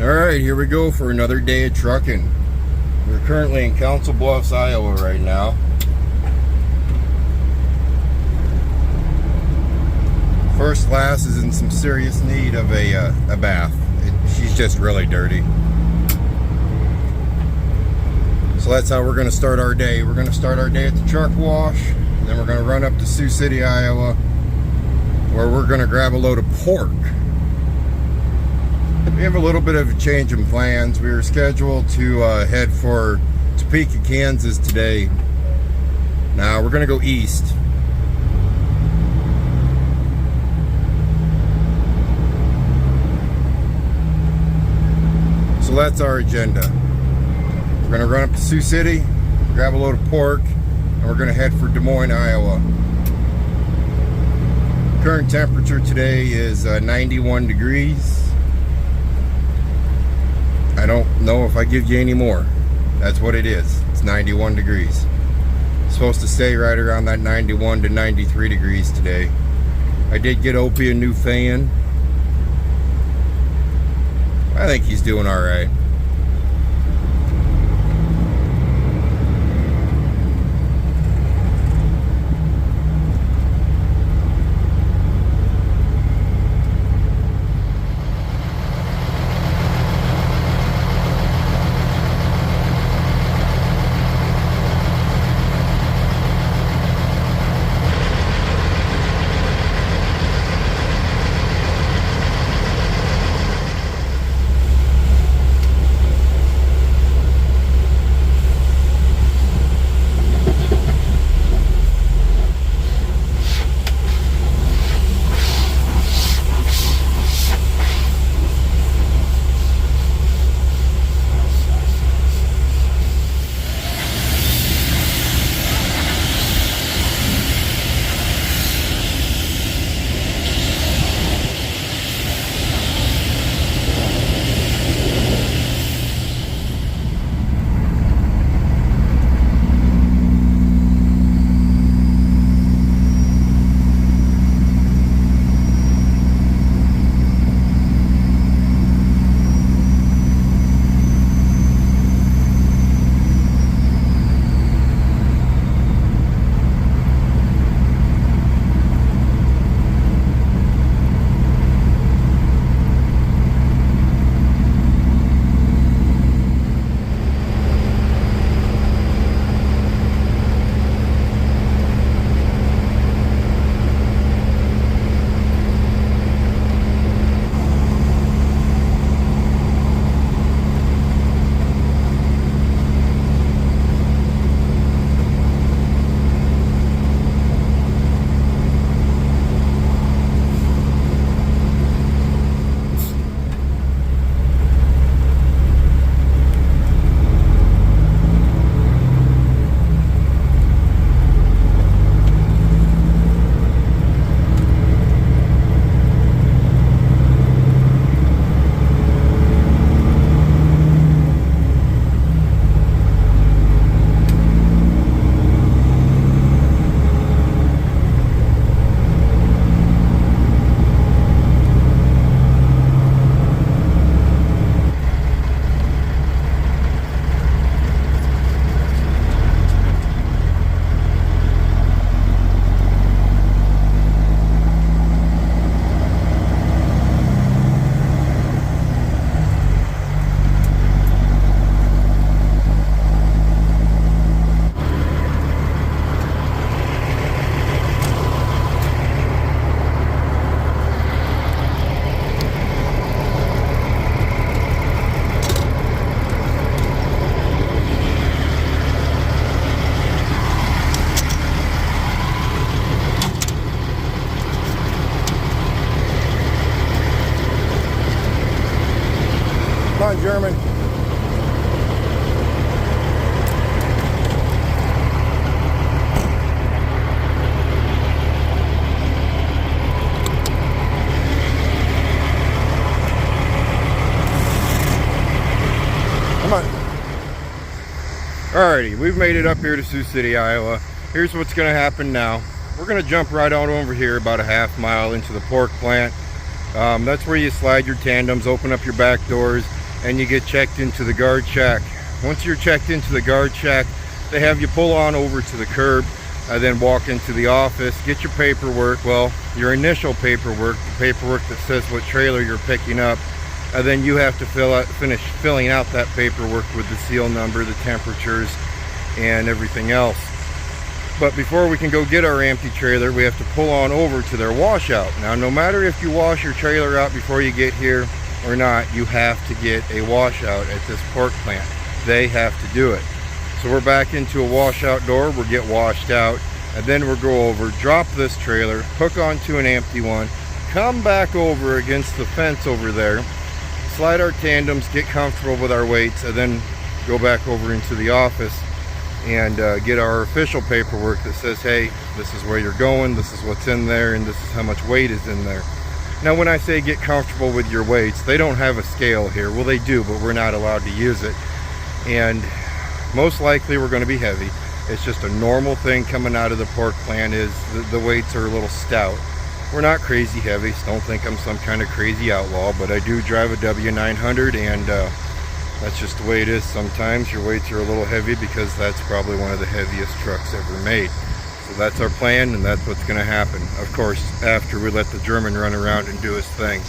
Alright, here we go for another day of trucking. We're currently in Council Bluffs, Iowa right now. First class is in some serious need of a bath. She's just really dirty. So that's how we're going to start our day. We're going to start our day at the truck wash. Then we're going to run up to Sioux City, Iowa, where we're going to grab a load of pork. We have a little bit of a change in plans. We were scheduled to head for Topeka, Kansas today. Now we're going to go east. So that's our agenda. We're going to run up to Sioux City, grab a load of pork, and we're going to head for Des Moines, Iowa. Current temperature today is 91 degrees. I don't know if I give you any more. That's what it is. It's 91 degrees. It's supposed to stay right around that 91 to 93 degrees today. I did get Opie a new fan. I think he's doing all right. Come on, German. Come on. Alrighty, we've made it up here to Sioux City, Iowa. Here's what's going to happen now. We're going to jump right on over here about a half mile into the pork plant. That's where you slide your tandems, open up your back doors, and you get checked into the guard shack. Once you're checked into the guard shack, they have you pull on over to the curb, then walk into the office, get your paperwork, well, your initial paperwork, the paperwork that says what trailer you're picking up, and then you have to finish filling out that paperwork with the seal number, the temperatures, and everything else. But before we can go get our empty trailer, we have to pull on over to their washout. Now, no matter if you wash your trailer out before you get here or not, you have to get a washout at this pork plant. They have to do it. So we're back into a washout door, we'll get washed out, and then we'll go over, drop this trailer, hook onto an empty one, come back over against the fence over there, slide our tandems, get comfortable with our weights, and then go back over into the office and get our official paperwork that says, hey, this is where you're going, this is what's in there, and this is how much weight is in there. Now, when I say get comfortable with your weights, they don't have a scale here. Well, they do, but we're not allowed to use it. And most likely we're going to be heavy. It's just a normal thing coming out of the pork plant is the weights are a little stout. We're not crazy heavy, so don't think I'm some kind of crazy outlaw, but I do drive a W900, and that's just the way it is. Sometimes your weights are a little heavy because that's probably one of the heaviest trucks ever made. So that's our plan, and that's what's going to happen. Of course, after we let the German run around and do his thing.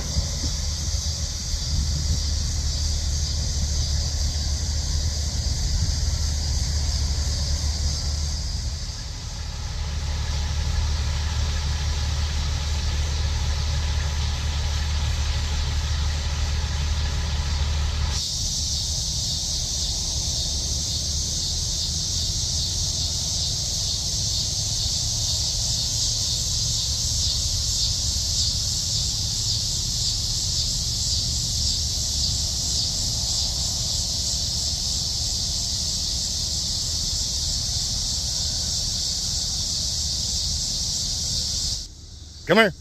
Come here.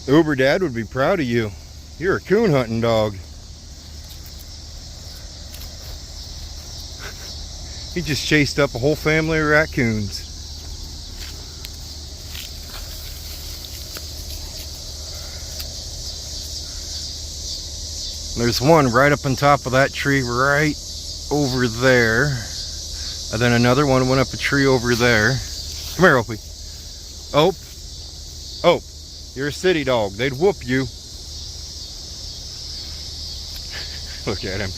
Uber Dad would be proud of you. You're a coon hunting dog. He just chased up a whole family of raccoons. There's one right up on top of that tree right over there. And then another one went up a tree over there. Come here, Opie. Ope, you're a city dog. They'd whoop you. Look at him.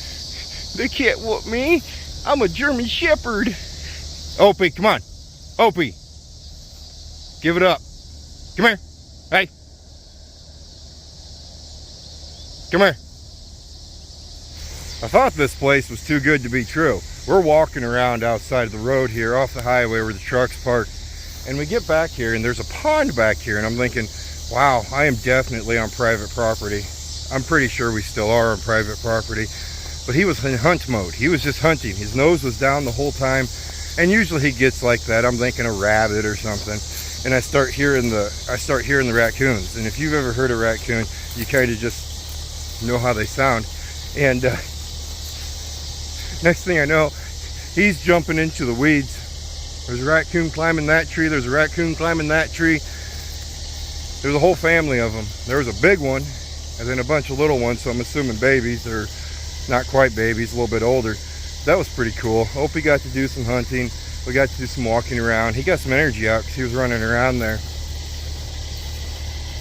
They can't whoop me. I'm a German Shepherd. Opie, come on. Opie. Give it up. Come here. Hey. Come here. I thought this place was too good to be true. We're walking around outside of the road here off the highway where the trucks park, and we get back here and there's a pond back here, and I'm thinking, wow, I am definitely on private property. I'm pretty sure we still are on private property, but he was in hunt mode. He was just hunting. His nose was down the whole time, and usually he gets like that. I'm thinking a rabbit or something, and I start hearing the raccoons. And if you've ever heard a raccoon, you kind of just know how they sound. And next thing I know, he's jumping into the weeds. There's a raccoon climbing that tree. There's a raccoon climbing that tree. There's a whole family of them. There was a big one, and then a bunch of little ones, so I'm assuming babies, or not quite babies, a little bit older. That was pretty cool. Opie got to do some hunting. We got to do some walking around. He got some energy out because he was running around there.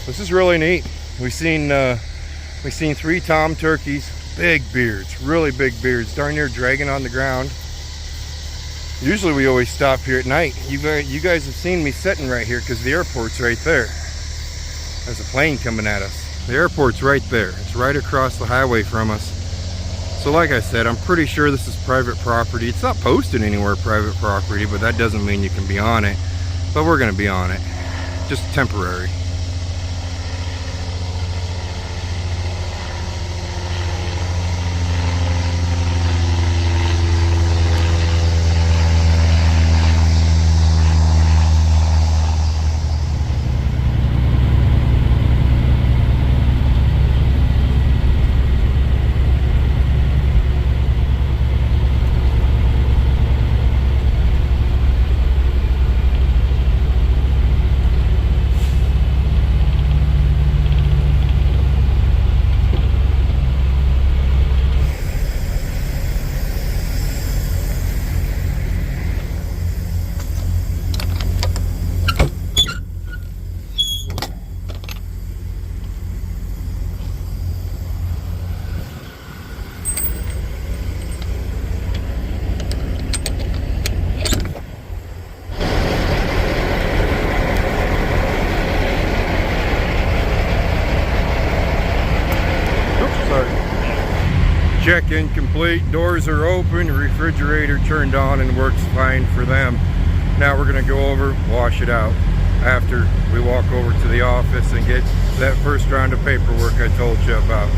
This is really neat. We've seen 3 tom turkeys. Big beards, really big beards, darn near dragging on the ground. Usually we always stop here at night. You guys have seen me sitting right here because the airport's right there. There's a plane coming at us. The airport's right there. It's right across the highway from us. So like I said, I'm pretty sure this is private property. It's not posted anywhere private property, but that doesn't mean you can be on it. But we're going to be on it. Just temporary. Check-in complete, doors are open, refrigerator turned on and works fine for them. Now we're going to go over, wash it out after we walk over to the office and get that first round of paperwork I told you about.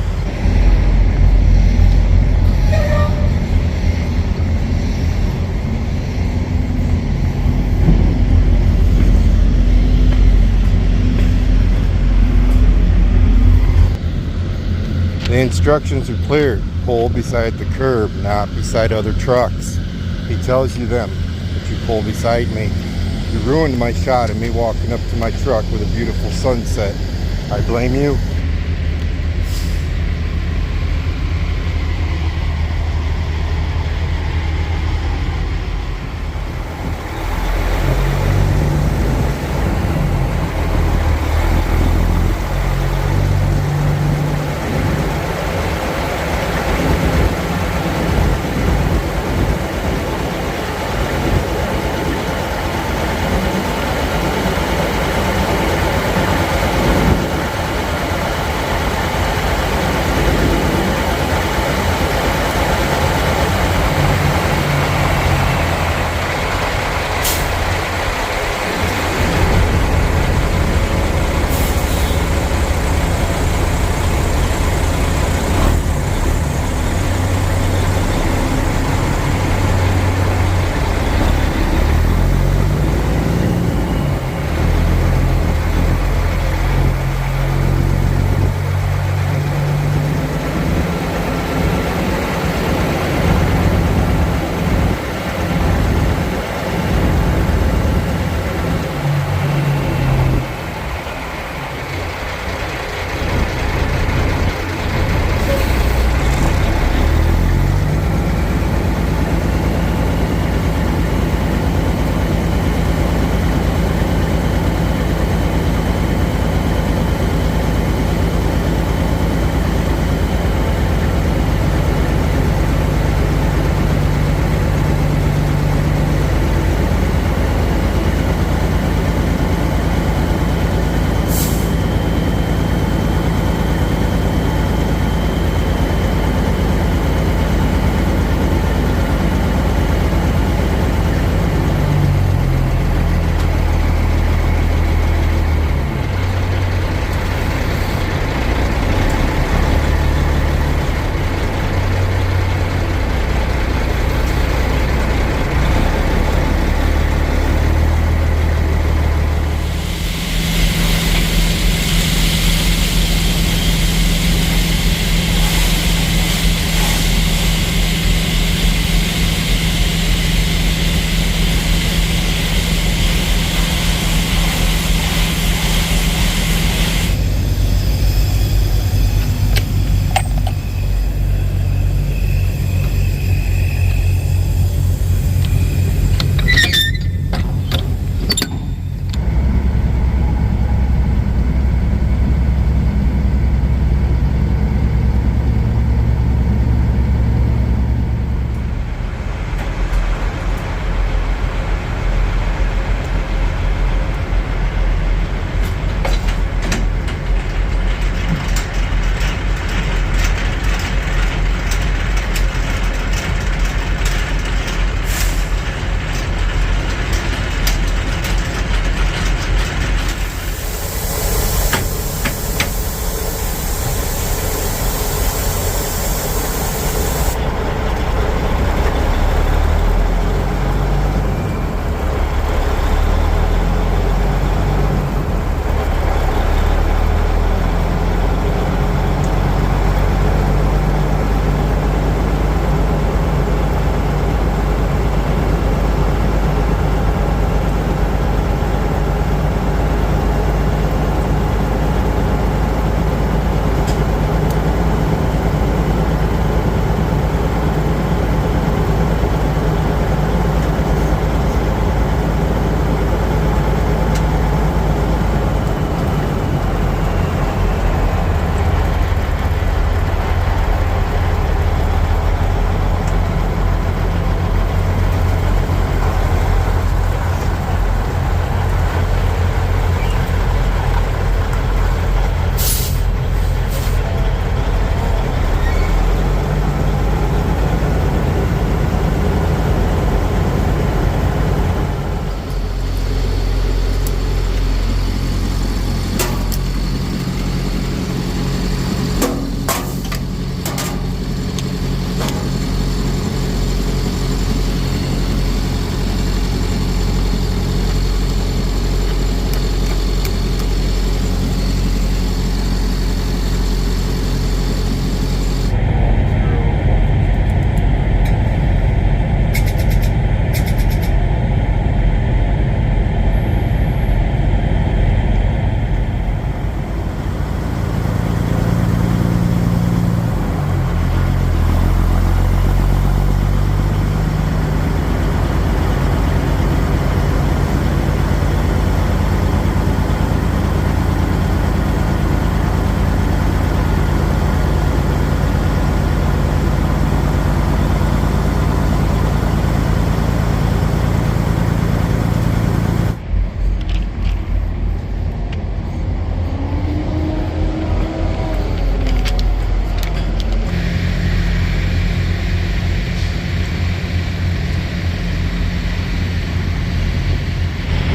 The instructions are clear. Pull beside the curb, not beside other trucks. He tells you them, but you pull beside me. You ruined my shot of me walking up to my truck with a beautiful sunset. I blame you.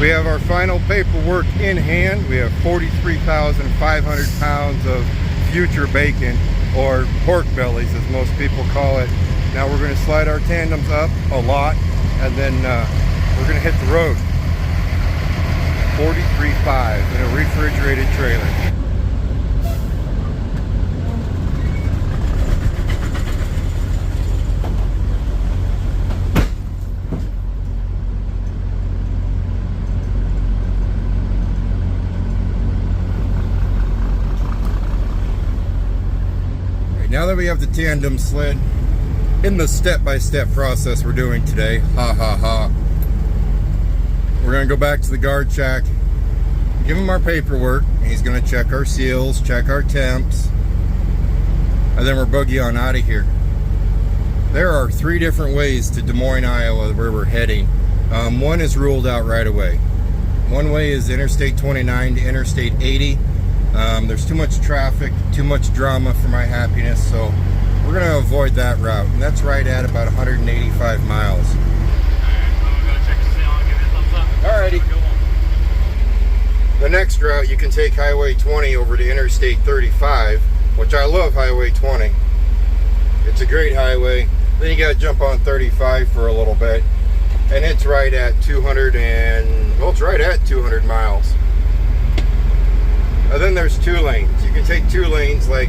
We have our final paperwork in hand. We have 43,500 pounds of future bacon, or pork bellies as most people call it. Now we're going to slide our tandems up a lot, and then we're going to hit the road. 43.5 in a refrigerated trailer. Now that we have the tandem slid in the step-by-step process we're doing today, we're going to go back to the guard shack, give him our paperwork, and he's going to check our seals, check our temps, and then we're boogie on out of here. There are 3 different ways to Des Moines, Iowa, where we're heading. One is ruled out right away. One way is Interstate 29 to Interstate 80. There's too much traffic, too much drama for my happiness, so we're going to avoid that route. And that's right at about 185 miles. Alrighty. The next route, you can take Highway 20 over to Interstate 35, which I love Highway 20. It's a great highway. Then you got to jump on 35 for a little bit. And it's right at 200 miles. And then there's 2 lanes. You can take 2 lanes like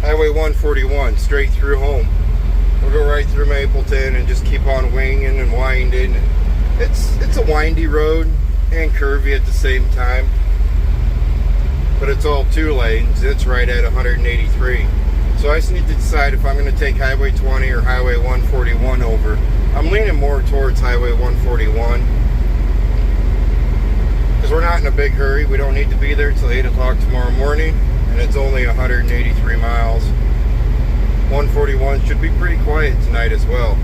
Highway 141 straight through home. We'll go right through Mapleton and just keep on winging and winding. It's a windy road and curvy at the same time. But it's all 2 lanes. It's right at 183. So I just need to decide if I'm going to take Highway 20 or Highway 141 over. I'm leaning more towards Highway 141. Because we're not in a big hurry. We don't need to be there till 8 o'clock tomorrow morning. And it's only 183 miles. 141 should be pretty quiet tonight as well.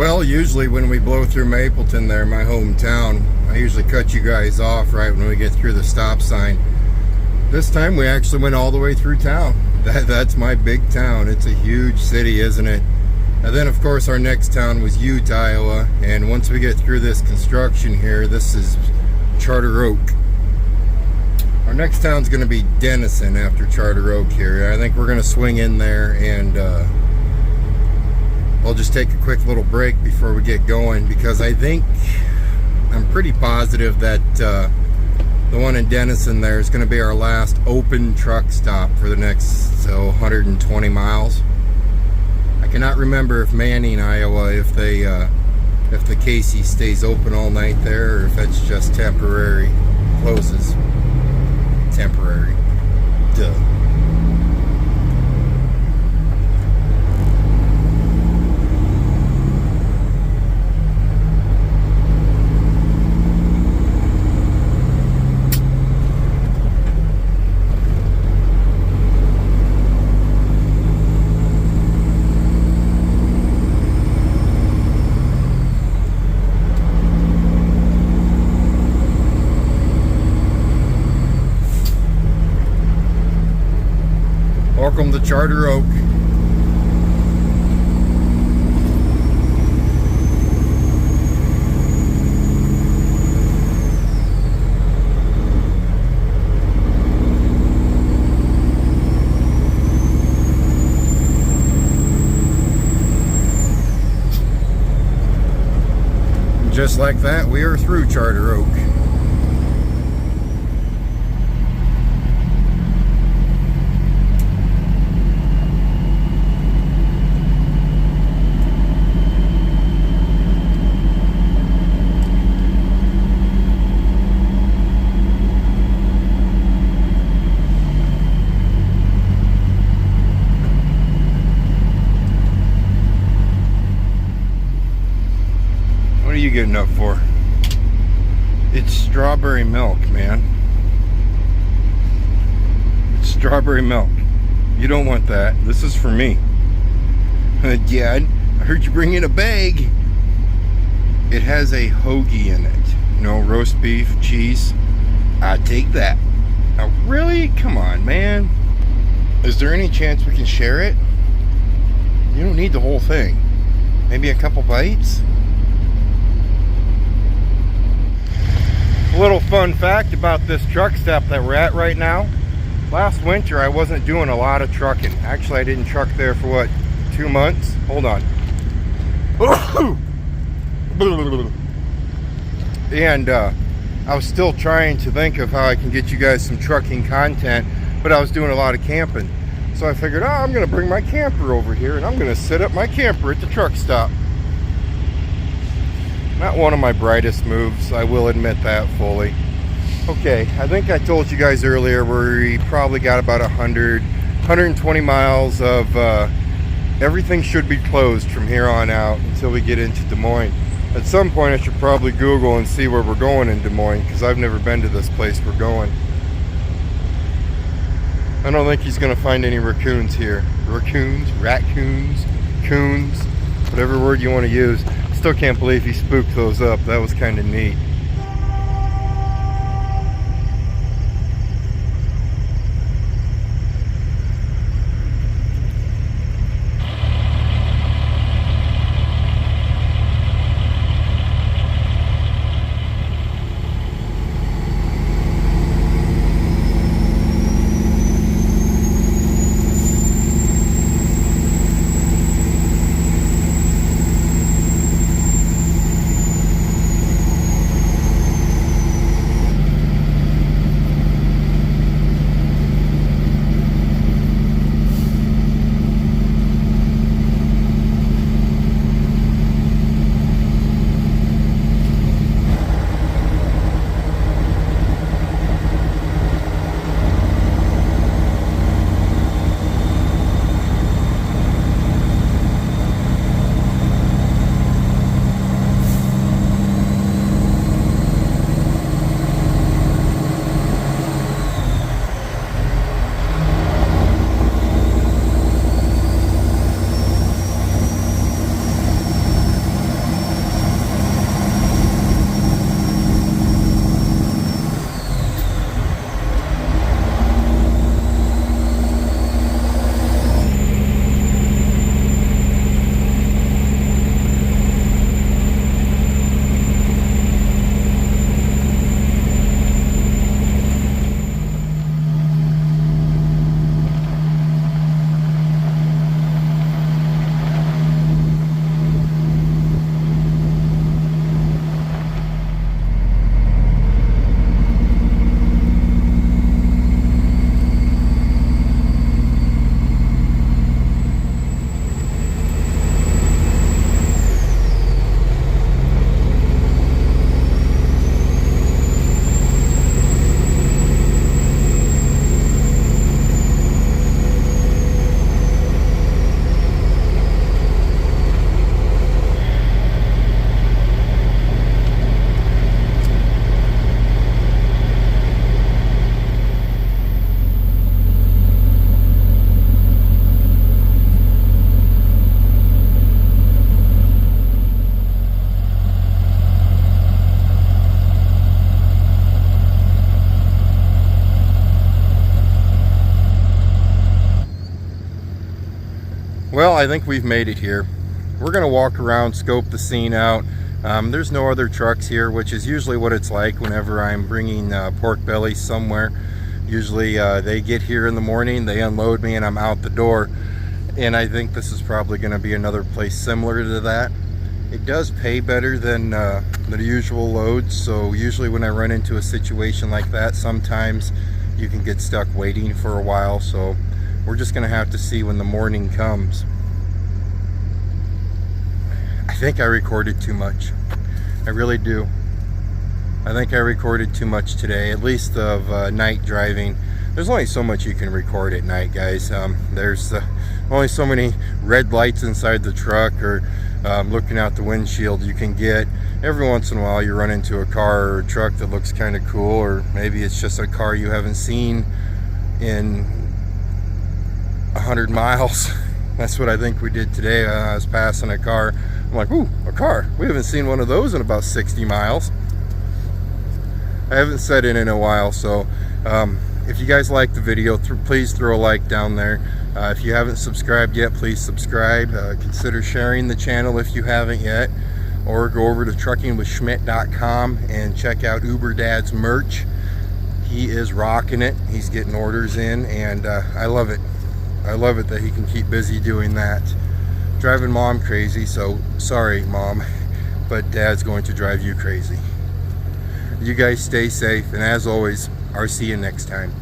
Well, usually when we blow through Mapleton there, my hometown, I usually cut you guys off right when we get through the stop sign. This time we actually went all the way through town. That's my big town. It's a huge city, isn't it? And then of course our next town was Ute, Iowa, and once we get through this construction here, this is Charter Oak. Our next town's going to be Denison after Charter Oak here. I think we're going to swing in there and I'll just take a quick little break before we get going, because I'm pretty positive that the one in Denison there is going to be our last open truck stop for the next 120 miles. I cannot remember if Manning, Iowa, if the Casey stays open all night there, or if it's just temporary closes. Temporary. Duh. Welcome to Charter Oak. And just like that, we are through Charter Oak. What are you getting up for? It's strawberry milk, man. It's strawberry milk. You don't want that. This is for me. Dad, I heard you bring in a bag. It has a hoagie in it. No roast beef, cheese. I'd take that. Now, really? Come on, man. Is there any chance we can share it? You don't need the whole thing. Maybe a couple bites? A little fun fact about this truck stop that we're at right now. Last winter I wasn't doing a lot of trucking. Actually, I didn't truck there for what, 2 months? Hold on. And I was still trying to think of how I can get you guys some trucking content, but I was doing a lot of camping. So I figured, I'm gonna bring my camper over here and I'm gonna set up my camper at the truck stop. Not one of my brightest moves, I will admit that fully. Okay, I think I told you guys earlier we probably got about 120 miles of everything should be closed from here on out until we get into Des Moines. At some point I should probably Google and see where we're going in Des Moines, because I've never been to this place we're going. I don't think he's going to find any raccoons here. Raccoons, coons, whatever word you want to use. Still can't believe he spooked those up. That was kind of neat. Well, I think we've made it here. We're gonna walk around, scope the scene out. There's no other trucks here, which is usually what it's like whenever I'm bringing pork bellies somewhere. Usually they get here in the morning, they unload me, and I'm out the door. And I think this is probably going to be another place similar to that. It does pay better than the usual loads, so usually when I run into a situation like that, sometimes you can get stuck waiting for a while. So we're just going to have to see when the morning comes. I think I recorded too much. I really do. I think I recorded too much today, at least of night driving. There's only so much you can record at night, guys. There's only so many red lights inside the truck, or looking out the windshield you can get. Every once in a while you run into a car or a truck that looks kind of cool, or maybe it's just a car you haven't seen in 100 miles. That's what I think we did today. I was passing a car. I'm like, ooh, a car. We haven't seen one of those in about 60 miles. I haven't said it in a while, so if you guys like the video, please throw a like down there. If you haven't subscribed yet, please subscribe. Consider sharing the channel if you haven't yet, or go over to truckingwithschmidt.com and check out Uber Dad's merch. He is rocking it. He's getting orders in, and I love it. I love it that he can keep busy doing that. Driving Mom crazy, so sorry, Mom, but Dad's going to drive you crazy. You guys stay safe, and as always, I'll see you next time.